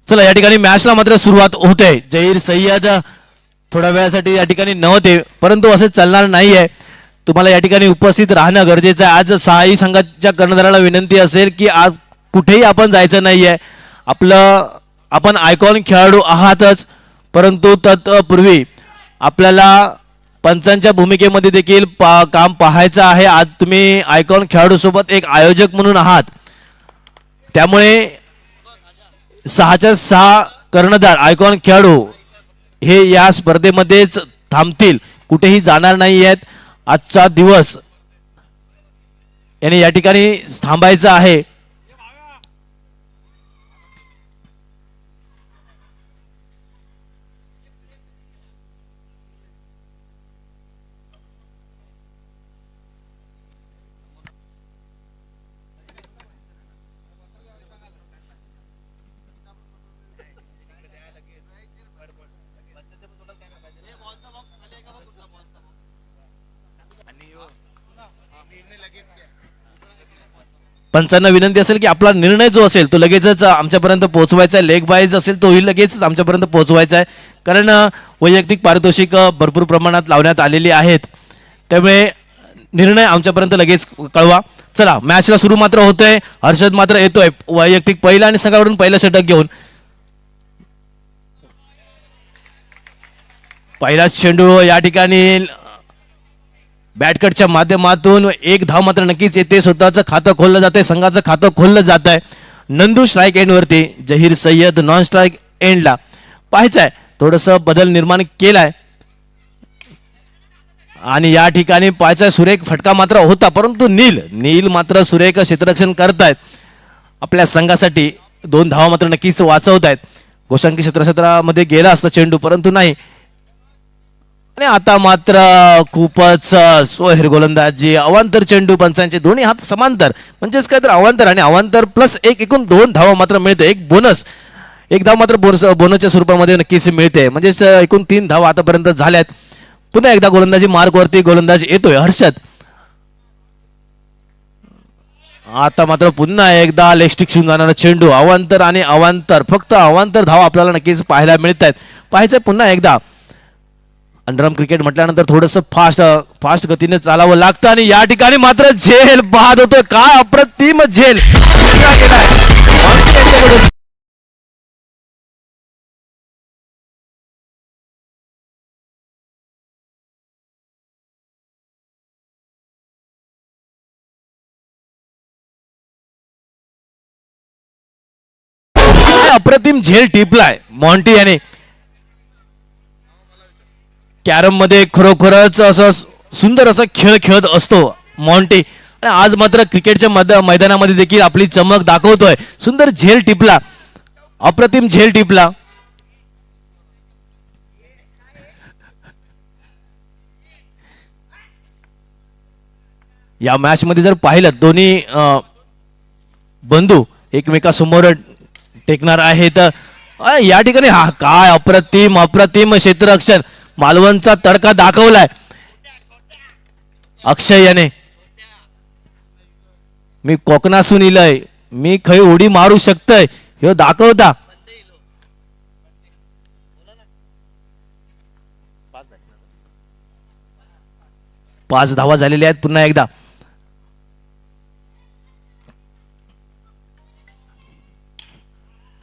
चला या ठिकाणी मॅचला मात्र सुरुवात होते. जहीर सय्यद थोड्या वेळासाठी या ठिकाणी नव्हते, परंतु असे चालणार नाहीये. तुम्हाला या ठिकाणी उपस्थित राहणं गरजेचं आहे. आज सहाही संघाच्या कर्णधाराला विनंती असेल की आज कुठेही आपण जायचं नाहीये. आपण आयकॉन खेळाडू आहातच, परंतु तत्पूर्वी आपल्याला पंचांच्या भूमिकेमध्ये देखील काम पाहायचं आहे. आज तुम्ही आयकॉन खेळाडू सोबत एक आयोजक म्हणून आहात, त्यामुळे 6च्या 6 कर्णधार आयकॉन खेळाडू हे या स्पर्धेमध्येच थांबतील, कुठेही जाणार नाही आहेत. आजचा दिवस याने या ठिकाणी थांबायचं आहे. पंचांना विनंती असेल की आपला निर्णय जो असेल तो लगेचच आमच्यापर्यंत पोहोचवायचा आहे. लेग बायज असेल तोही लगेच आमच्यापर्यंत पोहोचवायचा आहे, कारण वैयक्तिक पारितोषिक भरपूर प्रमाणात लावण्यात आलेली आहेत. त्यामुळे निर्णय आमच्यापर्यंत लगेच कळवा. चला मॅचला सुरू मात्र होतोय. हर्षद मात्र येतोय वैयक्तिक पहिला आणि संघाकडून पहिला षटक घेऊन. पहिलाच चेंडू या ठिकाणी बॅटकटच्या माध्यमातून एक धाव मात्र नक्कीच येते. स्वतःचं खातं खोललं जातंय, संघाचं खातं खोललं जात आहे. नंदू स्ट्राईक एंडवरती, जहीर सय्यद नॉन स्ट्राईक एंडला. पाहायचंय थोडंसं बदल निर्माण केलाय आणि या ठिकाणी पाहायचा सुरेख फटका मात्र होता, परंतु नील मात्र सुरेख क्षेत्ररक्षण करतायत. आपल्या संघासाठी 2 धावा मात्र नक्कीच वाचवत आहेत. गोशांकी क्षेत्रामध्ये गेला असता चेंडू, परंतु नाही. आणि आता मात्र खूपच सोहेर गोलंदाजी. अवांतर चेंडू, पंचांचे दोन्ही हात समांतर, म्हणजेच काय तर अवांतर आणि अवांतर प्लस एक, एकूण 2 धावा मात्र मिळते. एक बोनस, एक धाव मात्र बोनसच्या स्वरूपामध्ये नक्कीच मिळते, म्हणजेच एकूण 3 धावा आतापर्यंत झाल्यात. पुन्हा एकदा गोलंदाजी मार्कवरती गोलंदाज येतोय हर्षद. आता मात्र पुन्हा एकदा लेग स्टिक शिवून जाणारा चेंडू, अवांतर आणि अवांतर, फक्त अवांतर धावा आपल्याला नक्कीच पाहायला मिळत आहेत. पाहायचंय पुन्हा एकदा. अंडरआर्म क्रिकेट म्हटल्यानंतर थोडंसं फास्ट गतीने चालावं लागतं आणि या ठिकाणी मात्र झेल बाद होतोय. काय अप्रतिम झेल. अप्रतिम झेल टिपलाय मॉन्टी याने. कॅरम मध्ये खरोखरच असं सुंदर असा खेळ खेळत असतो मॉन्टी, आणि आज मात्र क्रिकेटच्या मैदानामध्ये देखील आपली चमक दाखवतोय. सुंदर झेल टिपला, अप्रतिम झेल टिपला. या मॅच मध्ये जर पाहिलं दोन्ही बंधू एकमेकासमोर टेकणार आहेत. या ठिकाणी हा काय अप्रतिम क्षेत्ररक्षण, मालवणचा तडका दाखवलाय अक्षय याने. मी कोकणासून इलय, मी खय उडी मारू शकतोय हे दाखवता. पाच धावा झालेल्या आहेत. पुन्हा एकदा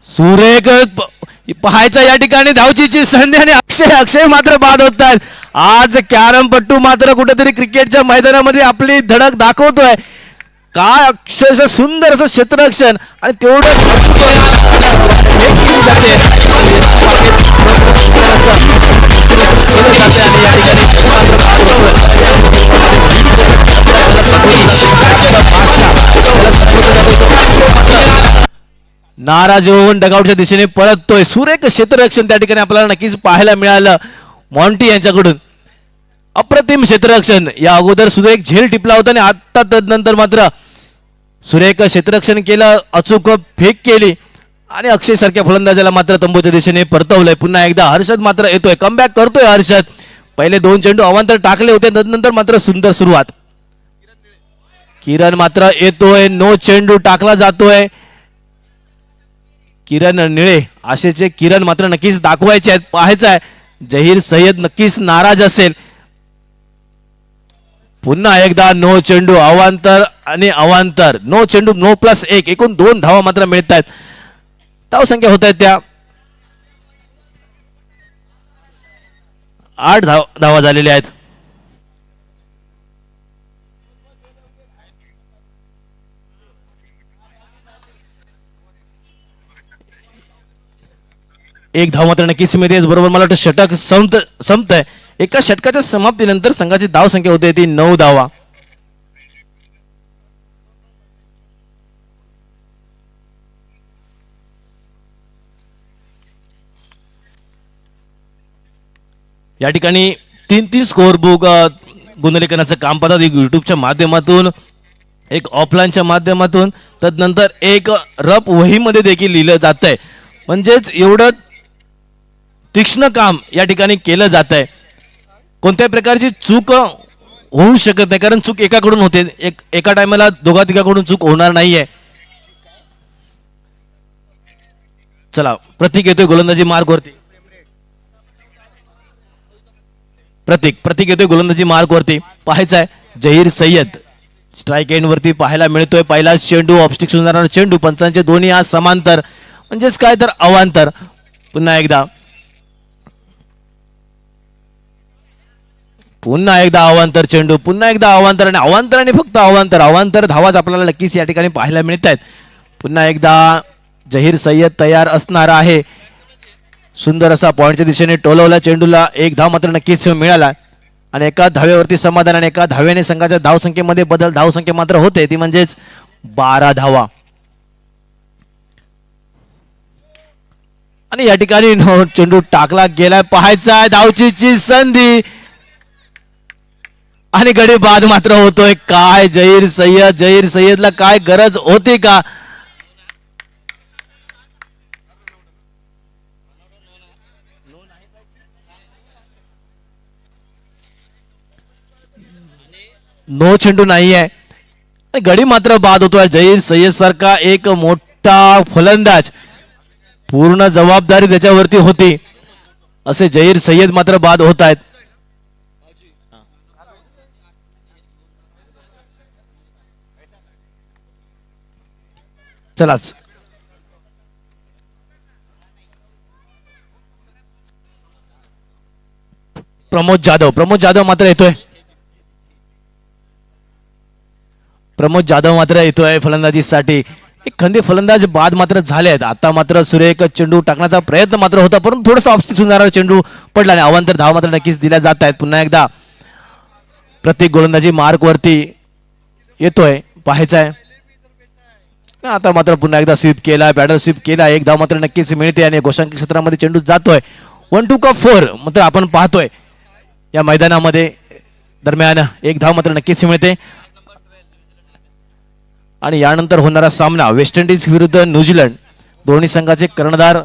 सुरेख पाहायचा या ठिकाणी धावचीची संधी आणि अक्षय मात्र बाद होतात. आज कॅरमपट्टू मात्र कुठेतरी क्रिकेटच्या मैदानामध्ये आपली धडक दाखवतोय. काय अक्षरशः सुंदर असं क्षेत्ररक्षण आणि तेवढं नाराज होऊन डगआउटच्या दिशेने पळतोय. सुरेख क्षेत्ररक्षण त्या ठिकाणी आपल्याला नक्कीच पाहायला मिळालं मॉन्टी यांच्याकडून. अप्रतिम क्षेत्ररक्षण. या अगोदर सुरेख झेल टिपला होता आणि आता तदनंतर मात्र सुरेख क्षेत्ररक्षण केलं, अचूक फेक केली आणि अक्षय सारख्या फलंदाजाला मात्र तंबूच्या दिशेने परतवलंय. पुन्हा एकदा हर्षद मात्र येतोय, कमबॅक करतोय हर्षद. पहिले 2 चेंडू अवांतर टाकले होते, तदनंतर मात्र सुंदर सुरुवात. किरण मात्र येतोय, नो चेंडू टाकला जातोय. किरण निळे आशेचे किरण मात्र नक्कीच दाखवायचे आहेत. पाहायचं आहे जहीर सय्यद नक्कीच नाराज असेल. पुन्हा एकदा नो चेंडू अवांतर आणि अवांतर नो चेंडू नो +1 एकूण 2 धावा मात्र मिळत आहेत. धाव संख्या होत आहेत त्या 8 धावा झालेल्या आहेत. एक धाव मात्र नक्कीच मिळते. बरोबर मला वाटतं षटक संपतंय. एका षटकाच्या समाप्तीनंतर संघाची धाव संख्या होते ती 9 धावा. या ठिकाणी 3 स्कोअर बुक गुणलेखनाचं काम पाहतात. एक युट्यूबच्या माध्यमातून एक ऑफलाईनच्या माध्यमातून तदनंतर एक रफ वहीमध्ये देखील लिहिलं जात आहे. म्हणजेच एवढं तीक्ष्ण काम या ठिकाणी केलं जात आहे. कोणत्याही प्रकारची चूक होऊ शकत नाही कारण चूक एकाकडून होते. एका टायमाला दोघा तिघाकडून चूक होणार नाहीये. चला प्रतीक येतोय गोलंदाजी मार्कवरती. प्रतीक येतोय गोलंदाजी मार्कवरती. पाहायचं आहे जहीर सय्यद स्ट्राईक एंड वरती पाहायला मिळतोय. पहिला चेंडू ऑफस्टिक सुधारणारा चेंडू पंचांचे दोन्ही आज समांतर म्हणजेच काय तर अवांतर. पुन्हा एकदा अवांतर चेंडू पुन्हा एकदा अवांतर आणि अवांतर आणि फक्त अवांतर धावाच आपल्याला नक्कीच या ठिकाणी पाहायला मिळत आहेत. पुन्हा एकदा जहीर सय्यद तयार असणार आहे. सुंदर असा पॉइंटच्या दिशेने टोलवला चेंडूला. एक धाव मात्र नक्कीच मिळाला आणि एका धावेवरती समाधान आणि एका धावेने संघाच्या धावसंख्येमध्ये बदल. धावसंख्या मात्र होते ती म्हणजेच 12 धावा. आणि या ठिकाणी चेंडू टाकला गेलाय. पाहायचा धावचीची संधी आणि गडी बाद मात्र होतोय. काय जहीर सय्यदला काय गरज होती का? नो चेंडू नाहीये. गडी मात्र बाद होतोय. जहीर सय्यद सारखा एक मोठा फलंदाज पूर्ण जबाबदारी त्याच्यावरती होती असे जहीर सय्यद मात्र बाद होत आहेत. चलाच प्रमोद जाधव मात्र येतोय. फलंदाजीसाठी. एक खंदी फलंदाज बाद मात्र झाले आहेत. आता मात्र सुरेख चेंडू टाकण्याचा प्रयत्न मात्र होता परंतु थोडासा ऑफस्टिक सुधारणारा चेंडू पडला आणि अवांतर धाव मात्र नक्कीच दिल्या जात आहेत. पुन्हा एकदा प्रत्येक गोलंदाजी मार्क वरती येतोय. पाहायचा आहे आता मात्र पुन्हा एकदा स्वीप केला. बॅटर स्वीप केला. एक धाव मात्र नक्कीच मिळते आणि गोशांकी क्षेत्रामध्ये चेंडू जातोय. 1-2 का 4 मात्र आपण पाहतोय या मैदानामध्ये. दरम्यान एक धाव मात्र नक्कीच मिळते आणि यानंतर होणारा सामना वेस्ट इंडिज विरुद्ध न्यूझीलंड. दोन्ही संघाचे कर्णधार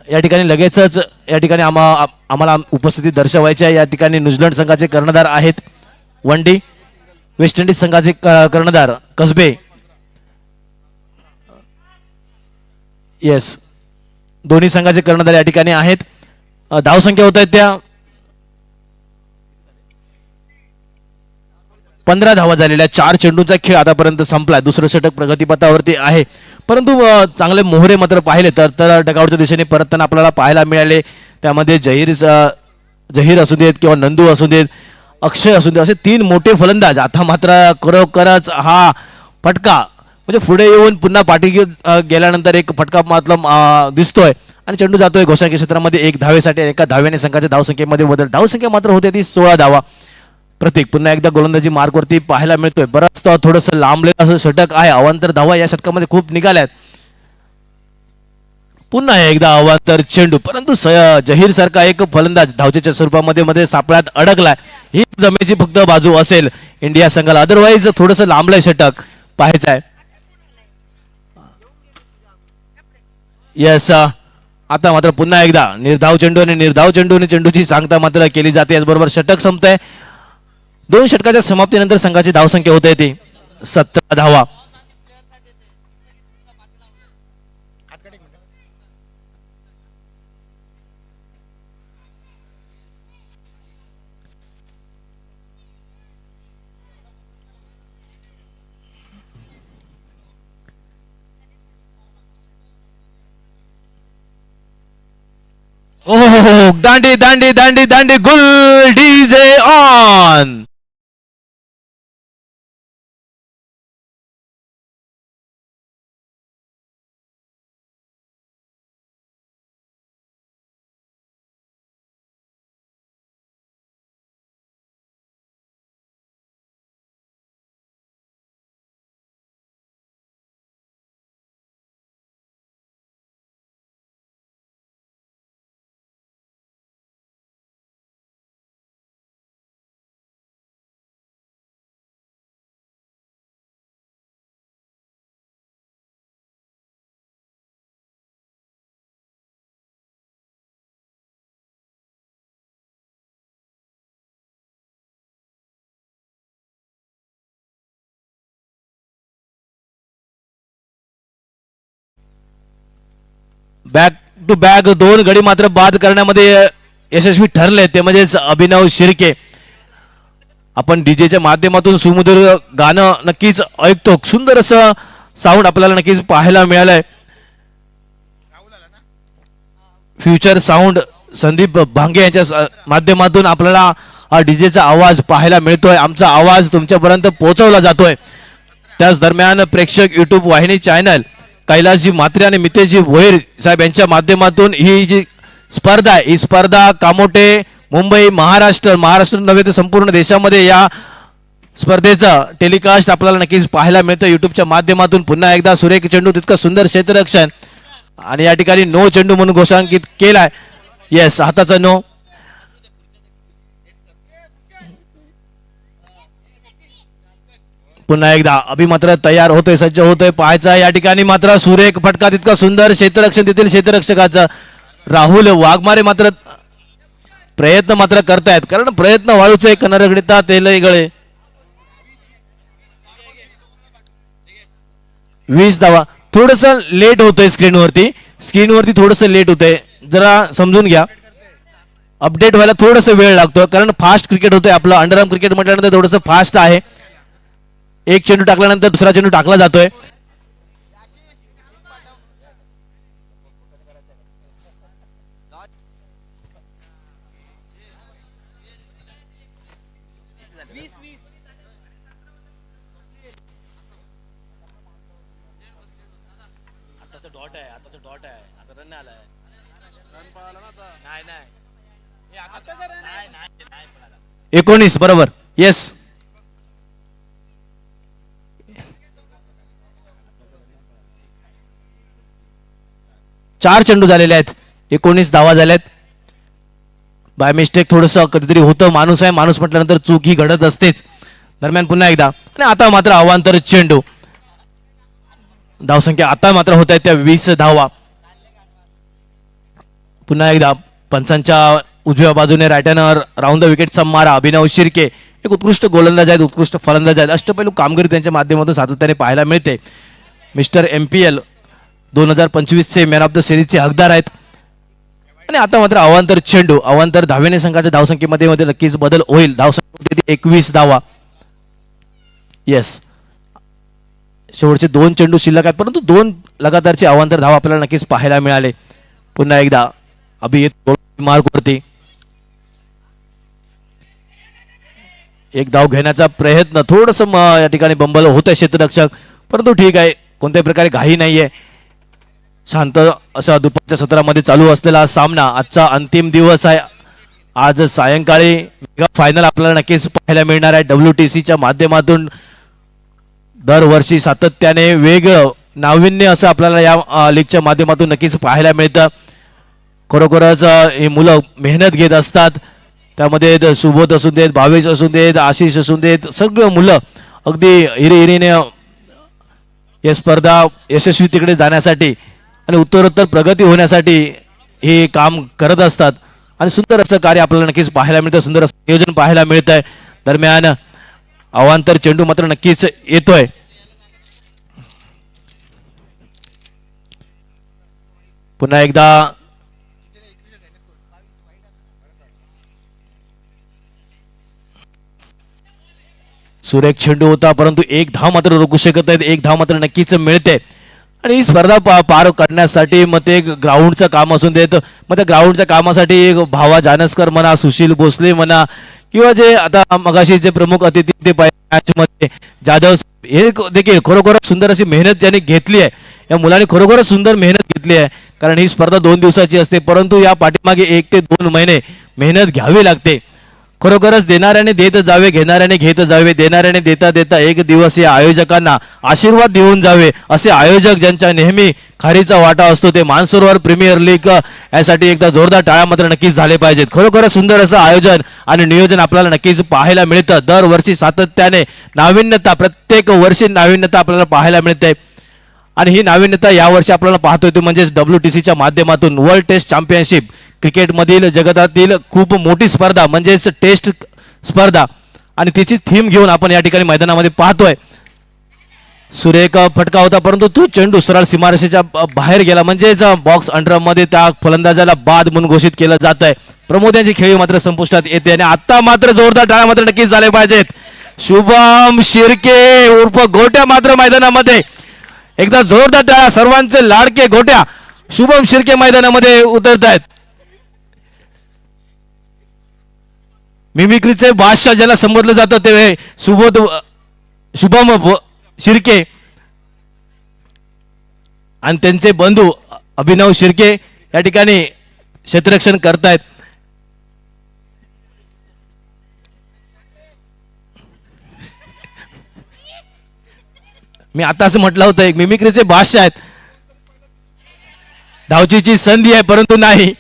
या ठिकाणी लगेचच या ठिकाणी आम्हाला उपस्थिती दर्शवायची आहे. या ठिकाणी न्यूझीलंड संघाचे कर्णधार आहेत वंडी. वेस्ट इंडिज संघाचे कर्णधार कसबे. येस दोन्ही संघाचे कर्णधार या ठिकाणी आहेत. धावसंख्या होत आहेत त्या 15 धावा झालेल्या. 4 चेंडूचा खेळ आतापर्यंत संपला. दुसरं षटक प्रगतीपथावरती आहे परंतु चांगले मोहरे मात्र पाहिले तर डगआउटच्या दिशेने परतताना आपल्याला पाहायला मिळाले. त्यामध्ये जहीर असू देत किंवा नंदू असू देत अक्षय असू देत असे 3 मोठे फलंदाज. आता मात्र खरोखरच हा फटका म्हणजे पुढे येऊन पुन्हा पाठी गेल्यानंतर एक फटका मात्र दिसतोय आणि चेंडू जातोय गोशांकी क्षेत्रामध्ये 1 धावेसाठी. एका धावेने संघाच्या धावसंख्येमध्ये बदल. धावसंख्या मात्र होते ती 16 धावा. प्रतीक पुन्हा एकदा गोलंदाजी मार्कवरती पाहायला मिळतोय. बराच थोडस लांबलेलं असं षटक आहे. अवांतर धावा या षटकामध्ये खूप निघाल्यात. पुन्हा एकदा अवांतर चेंडू परंतु जहीर सारखा एक फलंदाज धावचेच्या स्वरूपामध्ये मध्ये सापळ्यात अडकलाय. ही जमेची फक्त बाजू असेल इंडिया संघाला. अदरवाईज थोडस लांबलंय षटक. पाहायचं आहे येस. आता मात्र पुन्हा एकदा निर्धाव चेंडू चेंडूची सांगता मात्र केली जाते. याचबरोबर षटक संपतंय. 2 षटकाच्या समाप्तीनंतर संघाची धावसंख्या होते ती 17 धावा. ओहो, दांडी दांडी दांडी दांडी गुल DJ on. Back to back दोन गडी मात्र बाद करण्यामध्ये यशस्वी ठरले, ते म्हणजेच अभिनव शिर्के. आपण डीजेच्या माध्यमातून सुमधुर गाणं नक्कीच ऐकतो. सुंदर असं साऊंड आपल्याला नक्कीच पाहायला मिळालंय. फ्युचर साऊंड संदीप भांगे यांच्या माध्यमातून आपल्याला हा डीजेचा आवाज पाहायला मिळतोय. आमचा आवाज तुमच्यापर्यंत पोहोचवला जातोय. त्याच दरम्यान प्रेक्षक युट्यूब वाहिनी चॅनल कैलासजी म्हात्रे आणि मितेशजी भोईर साहेब यांच्या माध्यमातून ही जी स्पर्धा आहे, ही स्पर्धा कामोठे मुंबई महाराष्ट्र नव्हे तर संपूर्ण देशामध्ये या स्पर्धेचा टेलिकास्ट आपल्याला नक्कीच पाहायला मिळतं युट्यूबच्या माध्यमातून. पुन्हा एकदा सुरेख चेंडू, तितकं सुंदर क्षेत्ररक्षण आणि या ठिकाणी नो चेंडू म्हणून घोषांकित केलाय. येस, हाताचा नो. पुन्हा एकदा अभि मात्र तयार होतोय, सज्ज होतोय, पाहायचा या ठिकाणी मात्र सुरेख फटका, तितका सुंदर क्षेत्ररक्षण तेथील क्षेत्ररक्षकाचा. राहुल वाघमारे मात्र प्रयत्न मात्र करतायत, कारण प्रयत्न वाळूचे कनरगणिता तेलही गळे. 20 धावा. थोडस लेट होतंय स्क्रीनवरती थोडस लेट होतंय, जरा समजून घ्या. अपडेट व्हायला थोडस वेळ लागतो, कारण फास्ट क्रिकेट होतंय आपलं. अंडरआर्म क्रिकेट म्हटल्यानंतर थोडस फास्ट आहे. एक चेंडू टाकल्यानंतर दुसरा चेंडू टाकला जातोय. डॉट आहे आता रन आलाय, रन पळाला ना आता. नाही 19 बरोबर. येस, 4 चेंडू झालेले आहेत, 19 धावा झाल्यात. बाय मिस्टेक थोडस कधीतरी होतं, माणूस आहे, माणूस म्हटल्यानंतर चूक ही घडत असतेच. दरम्यान पुन्हा एकदा आणि आता मात्र अवांतर चेंडू. धावसंख्या आता मात्र होत आहे त्या 20 धावा. पुन्हा एकदा पंचांच्या उजव्या बाजूने रायटनर राऊंड द विकेटचा मारा. अभिनव शिर्के एक उत्कृष्ट गोलंदाज आहेत, उत्कृष्ट फलंदाज आहेत. अष्टपैलू कामगिरी त्यांच्या माध्यमातून सातत्याने पाहायला मिळते. मिस्टर MPL 2025 चे मॅन ऑफ द सिरीजचे हकदार आहेत. आणि आता मात्र अवांतर चेंडू. अवांतर धावेने संघाच्या धावसंख्येमध्ये नक्कीच बदल होईल. धावसंख्या 21 धावा. येस, शेवटचे 2 चेंडू शिल्लक आहेत, परंतु 2 लगातारचे अवांतर धावा आपल्याला नक्कीच पाहायला मिळाले. पुन्हा एकदा अभिजित मार्कवरती एक धाव घेण्याचा प्रयत्न. थोडस या ठिकाणी बंबल होत आहे क्षेत्ररक्षक, परंतु ठीक आहे, कोणत्याही प्रकारे घाई नाहीये. शांत असा दुपारच्या सत्रामध्ये चालू असलेला सामना. आजचा अंतिम दिवस आहे. आज सायंकाळी मेगा फायनल आपल्याला नक्कीच पाहायला मिळणार आहे WTCच्या माध्यमातून. दरवर्षी सातत्याने वेगळं नाविन्य असं आपल्याला या लीगच्या माध्यमातून नक्कीच पाहायला मिळतं. खरोखरच हे मुलं मेहनत घेत असतात. त्यामध्ये सुबोध असू देत, भावेश असू देत, आशिष असू देत, सगळं मुलं अगदी हिरीने या स्पर्धा यशस्वी तिकडे जाण्यासाठी आणि उत्तरोत्तर प्रगती होण्यासाठी हे काम करत असतात. आणि सुंदर असं कार्य आपल्याला नक्कीच पाहायला मिळतं, सुंदर असं नियोजन पाहायला मिळत आहे. दरम्यान अवांतर चेंडू मात्र नक्कीच येतोय. पुन्हा एकदा सुरेख चेंडू होता, परंतु एक धाव मात्र रोखू शकत नाहीत. एक धाव मात्र नक्कीच मिळते. आणि ही स्पर्धा पार करण्यासाठी मग ते ग्राउंडचं काम असून देत, मग त्या ग्राउंडच्या कामासाठी एक भावा जानसकर म्हणा, सुशील भोसले म्हणा, किंवा जे आता मगाशी जे प्रमुख अतिथी ते मॅच मध्ये जाधव हे देखील खरोखरच सुंदर अशी मेहनत ज्यांनी घेतली आहे. या मुलांनी खरोखरच सुंदर मेहनत घेतली आहे, कारण ही स्पर्धा 2 दिवसाची असते, परंतु या पाठीमागे 1 ते 2 महिने मेहनत घ्यावी लागते. खरोखरच देणाऱ्याने देत जावे, घेणाऱ्याने घेत जावे, देणाऱ्याने देता देता एक दिवस या आयोजकांना आशीर्वाद देऊन जावे, असे आयोजक ज्यांच्या नेहमी खारीचा वाटा असतो ते मानसरोवर प्रीमियर लीग यासाठी एकदा जोरदार टाळ्या मात्र नक्कीच झाले पाहिजेत. खरोखरच सुंदर असं आयोजन आणि नियोजन आपल्याला नक्कीच पाहायला मिळतं. दरवर्षी सातत्याने नाविन्यता, प्रत्येक वर्षी नाविन्यता आपल्याला पाहायला मिळते आणि ही नाविन्यता यावर्षी आपल्याला पाहतोय ते म्हणजेच WTCच्या माध्यमातून वर्ल्ड टेस्ट चॅम्पियनशिप, क्रिकेटमधील जगतातील खूप मोठी स्पर्धा म्हणजेच टेस्ट स्पर्धा आणि तिची थीम घेऊन आपण या ठिकाणी मैदानामध्ये पाहतोय. सुरेख फटका होता, परंतु तो चेंडू सरळ सीमारेषेच्या बाहेर गेला, म्हणजेच बॉक्स अंडरमध्ये त्या फलंदाजाला बाद म्हणून घोषित केलं जात आहे. प्रमोद यांची खेळी मात्र संपुष्टात येते आणि आता मात्र जोरदार टाळ्या मात्र नक्कीच झाले पाहिजेत. शुभम शिर्के उर्फ गोट्या मात्र मैदानामध्ये, एकदा जोरदार टाळ्या. सर्वांचे लाडके गोट्या शुभम शिर्के मैदानामध्ये उतरत आहेत. मिमिक्रीचे बादशाह ज्याला संबोधलं जातं ते शुभम शिर्के आणि त्यांचे बंधू अभिनव शिर्के या ठिकाणी क्षेत्ररक्षण करतायत. मी आताच म्हटलं होतं एक मिमिक्रीचे बादशाह आहेत. धावचीची संधी आहे परंतु नाही,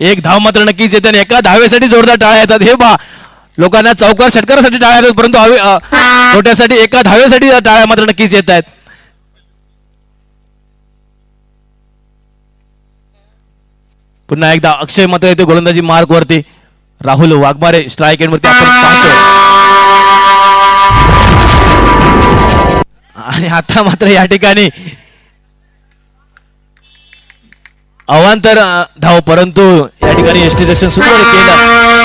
एक धाव मात्र नक्कीच येते आणि एका धावेसाठी जोरदार टाळ्या येतात. हे बा, लोकांना चौकार षटकारासाठी टाळ्या येतात, परंतु छोट्यासाठी एका धावेसाठी टाळ्या मात्र नक्कीच येत आहेत. पुन्हा एकदा अक्षय मात्र येते गोलंदाजी मार्क वरती. राहुल वाघमारे स्ट्राईक एंड वरती आपण पाहतोय आणि आता मात्र या ठिकाणी अवांतर धाव, परंतु या ठिकाणी यष्टीरक्षण सुंदर केलं.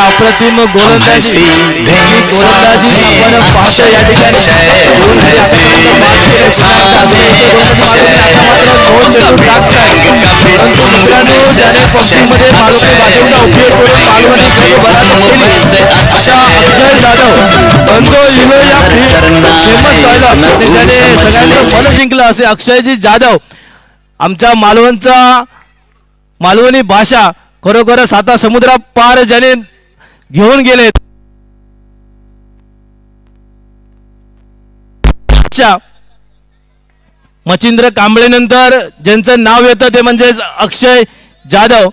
अप्रतिम गोलंदाजी जिंकलं असे अक्षयजी जाधव, आमच्या मालवणचा मालवणी भाषा खरोखर साता समुद्रा पार ज्याने घेऊन गेले. मच्छिंद्र कांबळे नंतर ज्यांचं नाव येतं ते म्हणजे अक्षय जाधव.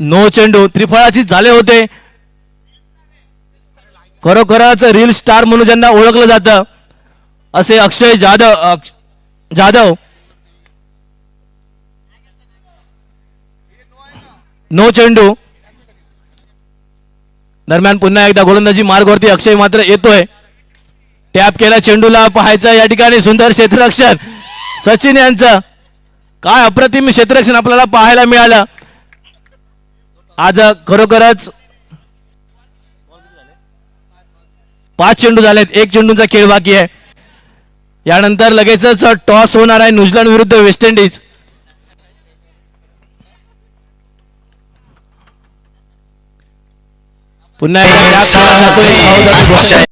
नो चेंडू त्रिफळाची झाले होते. खरोखरच रील स्टार म्हणून ज्यांना ओळखलं जातं असे अक्षय जाधव नो चेंडू दरम्यान पुन्हा एकदा गोलंदाजी मार्गवरती अक्षय मात्र येतोय. टॅप केला चेंडूला, पाहायचा या ठिकाणी सुंदर क्षेत्ररक्षण सचिन यांचं. काय अप्रतिम क्षेत्ररक्षण आपल्याला पाहायला मिळालं आज. खरोखरच 5 चेंडू झालेत, 1 चेंडूचा खेळ बाकी आहे. यानंतर लगेचच टॉस होणार आहे न्यूझीलंड विरुद्ध वेस्ट इंडिज. पुन्हा एकदा या सामन्यातून एक धाव जाते.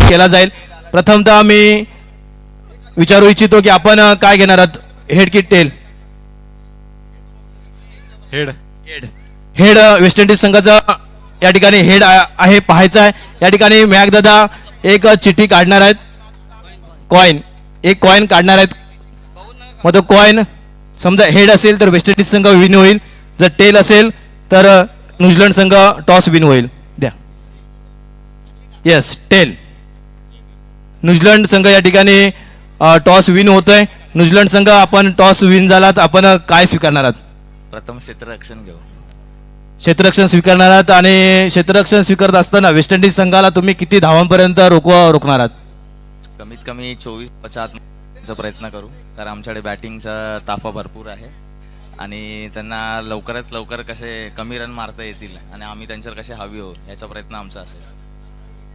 केला जाईल. प्रथमतः मी विचारू इच्छितो की आपण काय घेणार आहात, हेड की tail? Head. Head West Indies संघाचा या ठिकाणी हेड आहे, पाहायचा आहे. या ठिकाणी मॅक दादा एक चिठ्ठी काढणार आहेत, कॉइन, एक कॉइन काढणार आहेत. मग तो कॉइन समजा हेड असेल तर वेस्ट इंडिज संघ विन होईल, जर टेल असेल तर न्यूझीलंड संघ टॉस विन होईल. द्या. Yes, tail. न्यूझीलंड संघ या ठिकाणी टॉस विन होतोय. न्यूझीलंड संघ आपण टॉस विन झालात, आपण काय स्वीकारणार आहात? प्रथम क्षेत्ररक्षण घेऊ. क्षेत्ररक्षण स्वीकारणार आहात. आणि क्षेत्ररक्षण स्वीकारत असताना वेस्ट इंडिज संघाला तुम्ही किती धावांपर्यंत रोखणार आहात? कमीत कमी 24-50 प्रयत्न करू, कारण आमच्याकडे बॅटिंगचा ताफा भरपूर आहे आणि त्यांना लवकरात लवकर कसे कमी रन मारता येतील आणि आम्ही त्यांच्यावर कसे हवी होऊ याचा प्रयत्न आमचा असेल.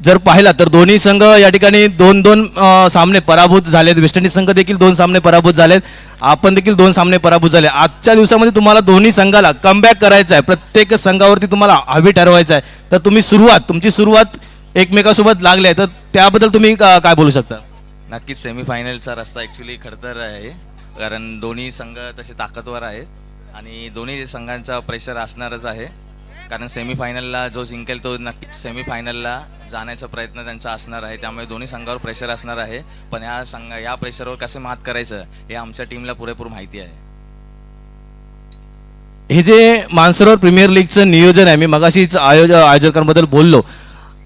जर पाहिला तर दोन्ही संघ या ठिकाणी 2-2 सामने पराभूत झालेत. वेस्ट इंडिज संघ देखील 2 सामने पराभूत झालेत, आपण देखील 2 सामने पराभूत झाले. आजच्या दिवसामध्ये तुम्हाला दोन्ही संघाला कमबॅक करायचं आहे, प्रत्येक संघावरती तुम्हाला हवी ठरवायचं आहे. तर तुम्ही तुमची सुरुवात एकमेकासोबत लागली आहे, तर त्याबद्दल तुम्ही काय बोलू शकता? नक्कीच सेमीफायनलचा रस्ता ॲक्च्युली खडतर आहे, कारण दोन्ही संघ तसे ताकदवर आहेत आणि दोन्ही संघांचा प्रेशर असणारच आहे. कारण सेमीफायनलला जो जिंकेल तो नक्कीच सेमीफायनलला जाण्याचा प्रयत्न त्यांचा असणार आहे, त्यामुळे दोन्ही संघावर प्रेशर असणार आहे. पण या प्रेशरवर कसे मात करायचं हे आमच्या टीमला पुरेपूर माहिती आहे. हे जे मानसरोवर प्रीमियर लीगचं नियोजन आहे, मी मगाशीच आयोजकांबद्दल बोललो.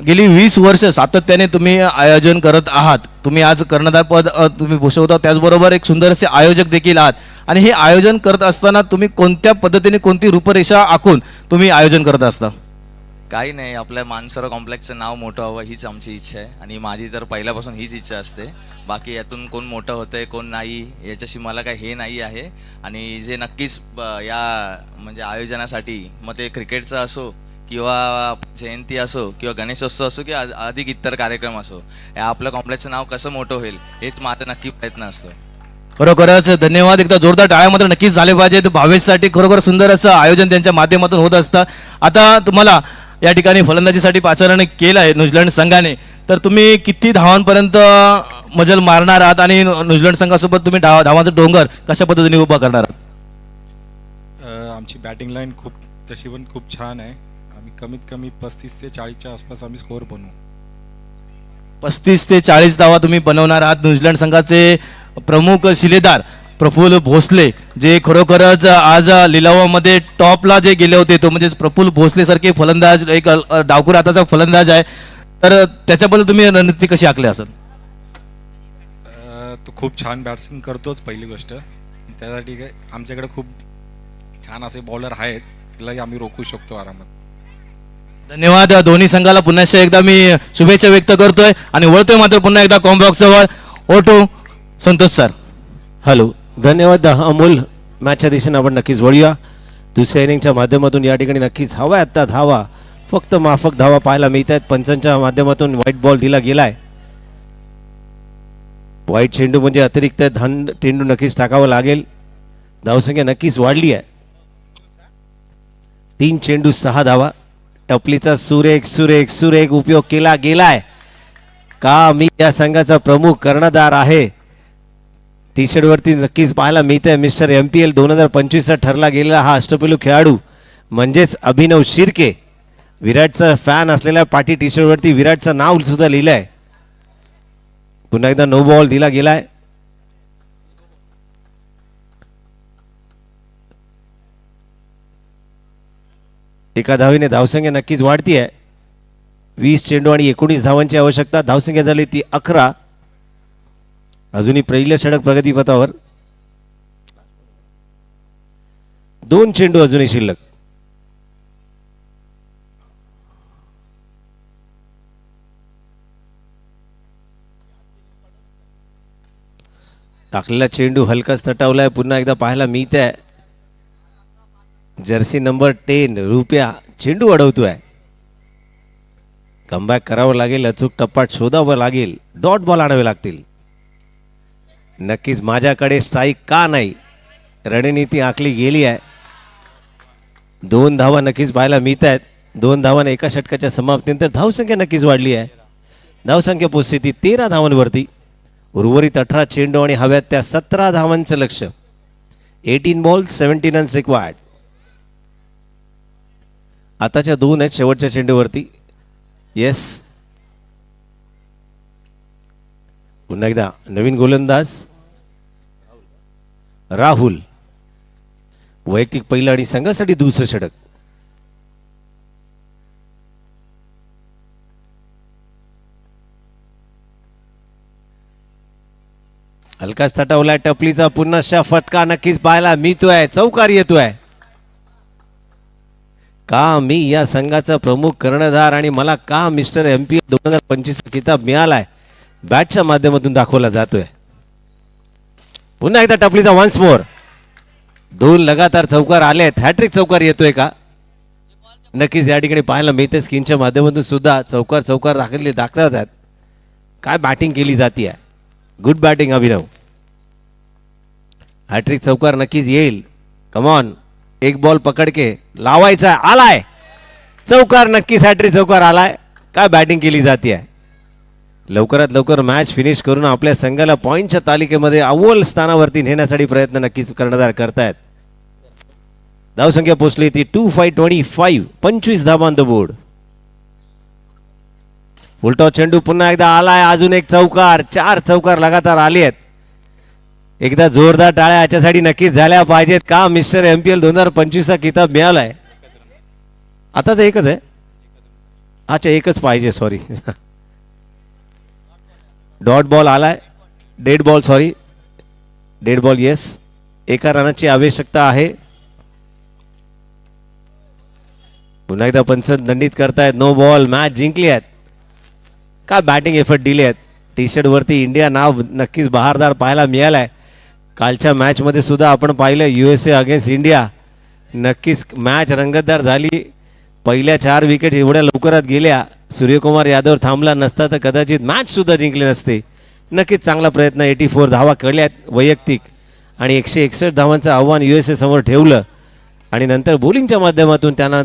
गेली 20 वर्ष सातत्याने तुम्ही आयोजन करत आहात. तुम्ही आज कर्णधार पद तुम्ही भूषवता, त्याचबरोबर एक सुंदरसे आयोजक देखील आहात. आणि हे आयोजन करत असताना तुम्ही कोणत्या पद्धतीने, कोणती रूपरेषा आखून तुम्ही आयोजन करत असता? काही नाही, आपल्या मानसरोवर कॉम्प्लेक्सचं नाव मोठं हवं हीच आमची इच्छा आहे आणि माझी तर पहिल्यापासून हीच इच्छा असते. बाकी यातून कोण मोठं होतंय कोण नाही याच्याशी मला काही हे नाही आहे. आणि जे नक्कीच या म्हणजे आयोजनासाठी, मग ते क्रिकेटचं असो किंवा जयंती असो किंवा गणेशोत्सव असो किंवा अधिक इतर कार्यक्रम असो, या आपलं कॉम्प्लेक्सचं नाव कसं मोठं होईल हेच माझा नक्की प्रयत्न असतो. खरोखरच धन्यवाद. एकदा जोरदार टाळ्या मात्र नक्कीच झाले पाहिजेत. भावेशसाठी खरोखर सुंदर असं आयोजन त्यांच्या माध्यमातून होत असतं. आता तुम्हाला या ठिकाणी फलंदाजीसाठी पाचारण केलं आहे न्यूझीलंड संघाने, तर तुम्ही किती धावांपर्यंत मजल मारणार आहात आणि न्यूझीलंड संघासोबत तुम्ही धावांचा डोंगर कशा पद्धतीने उभा करणार आहात? आमची बॅटिंग लाईन तशी पण खूप छान आहे. आम्ही कमीत कमी 35 ते 40च्या आसपास आम्ही स्कोअर बनवू. 35 ते 40 धावा तुम्ही बनवणार आहात. न्यूझीलंड संघाचे प्रमुख शिलेदार प्रफुल्ल भोसले जे खरोखरच आज लिलावामध्ये टॉपला जे गेले होते, तो म्हणजे प्रफुल्ल भोसले सारखे फलंदाज, एक डावखुर हाताचा फलंदाज आहे. तर त्याच्याबद्दल तुम्ही रणनीती कशी आखली असेल? तो खूप छान बॅट्सिंग करतोच पहिली गोष्ट. त्यासाठी काय आमच्याकडे खूप छान असे बॉलर आहेत, त्यालाही आम्ही रोखू शकतो आरामात. धन्यवाद. दोन्ही संघाला पुन्हा एकदा मी शुभेच्छा व्यक्त करतोय आणि वळतोय मात्र पुन्हा एकदा कॉम्बॉक्स जवळ. ओटो संतोष सर. हॅलो, धन्यवाद अमोल. मॅचच्या दिशेने आपण नक्कीच वळूया. दुसऱ्या इनिंगच्या माध्यमातून या ठिकाणी नक्कीच हवा आता धावा, फक्त माफक धावा पाहायला मिळत आहेत. पंचांच्या माध्यमातून व्हाईट बॉल दिला गेलाय. व्हाईट चेंडू म्हणजे अतिरिक्त चेंडू नक्कीच टाकावं लागेल. धावसंख्या नक्कीच वाढली आहे. 3 चेंडू 6 धावा. टपलीचा सुरेख सुरेख सुरेख उपयोग केला गेलाय. का मी या संघाचा प्रमुख कर्णधार आहे. टी शर्ट वरती नक्कीच पाहायला मिळत आहे मिस्टर MPL 2025 ठरला गेलेला हा अष्टपैलू खेळाडू म्हणजेच अभिनव शिर्के. विराटचा फॅन असलेल्या पाठी टी शर्ट वरती विराटचं नाव सुद्धा लिहिलंय. पुन्हा एकदा नो बॉल दिला गेलाय. एका धावेने धावसंख्या नक्कीच वाढतीये. 20 चेंडू आणि 19 धावांची आवश्यकता. धावसंख्या झाली ती 11. अजूनही पहिलं षटक प्रगतीपथावर. 2 चेंडू अजूनही शिल्लक. टाकलेला चेंडू हलकाच तटावलाय. पुन्हा एकदा पाहायला मिळत आहे जर्सी नंबर 10 रुपया चेंडू अडवतोय. कमबॅक करावं लागेल. अचूक टप्पाट शोधावं लागेल. डॉट बॉल आणावे लागतील. नक्कीच माझ्याकडे स्ट्राईक का नाही रणनीती आखली गेली आहे. 2 धावा नक्कीच पाहायला मिळत आहेत. 2 धावांना एका षटकाच्या समाप्तीनंतर धावसंख्या नक्कीच वाढली आहे. धावसंख्या पोहोचते ती 13 धावांवरती. उर्वरित 18 चेंडू आणि हव्यात त्या 17 धावांचं लक्ष. 18 बॉल्स 17 रन्स रिक्वायर्ड. आताच्या 2 आहेत शेवटच्या चेंडूवरती. येस, पुन्हा एकदा नवीन गोलंदाज राहुल. वैयक्तिक पहिलं आणि संघासाठी दुसरं षटक. हलकाच तटावलाय. टपलीचा पुन्हा फटका नक्कीच पाहायला मिळतोय. चौकार येतोय. का मी या संघाचा प्रमुख कर्णधार आणि मला का मिस्टर MPL 2025 किताब मिळालाय बॅटच्या माध्यमातून दाखवला जातोय. पुन्हा एकदा टपलीचा वन्स मोर. 2 लगातार चौकार आलेत. हॅट्रिक चौकार येतोय का? नक्कीच या ठिकाणी पाहायला मिळते. स्क्रीनच्या माध्यमातून सुद्धा चौकार दाखवत आहेत. काय बॅटिंग केली जाते. गुड बॅटिंग अभिनव. हॅट्रिक चौकार नक्कीच येईल. कमॉन, एक बॉल पकड के लावायचा. आलाय चौकार. नक्कीच हॅट्रिक चौकार आलाय. काय बॅटिंग केली जाते. लवकरात लवकर मॅच फिनिश करून आपल्या संघाला पॉईंटच्या तालिकेमध्ये अव्वल स्थानावरती नेण्यासाठी प्रयत्न नक्कीच कर्णधार करतायत. धावसंख्या पोहोचली ती 2525. 25 धावा ऑन द बोर्ड. उलटा चेंडू पुन्हा एकदा आलाय. अजून एक चौकार. 4 चौकार लगातार आले आहेत. एकदा जोरदार टाळ्या याच्यासाठी नक्कीच झाल्या पाहिजेत. का मिस्टर MPL 2025 चा किताब मिळालाय. आता तर एकच आहे. अच्छा, एकच पाहिजे. सॉरी, डॉट बॉल आलाय. Dead ball. Sorry, dead ball. Yes, एका रनाची आवश्यकता आहे. पुन्हा एकदा पंच दंडित करतायत. No ball. मॅच जिंकली आहेत. का बॅटिंग एफर्ट दिले आहेत. टी शर्ट वरती इंडिया नाव नक्कीच बहारदार पाहायला मिळालाय. कालच्या मॅच मध्ये सुद्धा आपण पाहिलं USA अगेन्स्ट इंडिया. नक्कीच मॅच रंगतदार झाली. पहिल्या 4 विकेट एवढ्या लवकरात गेल्या. सूर्यकुमार यादव थांबला नसता तर कदाचित मॅच सुद्धा जिंकले नसते. नक्कीच चांगला प्रयत्न. 84 धावा केल्यात वैयक्तिक आणि 161 धावांचं आव्हान USA समोर ठेवलं आणि नंतर बॉलिंगच्या माध्यमातून त्यांना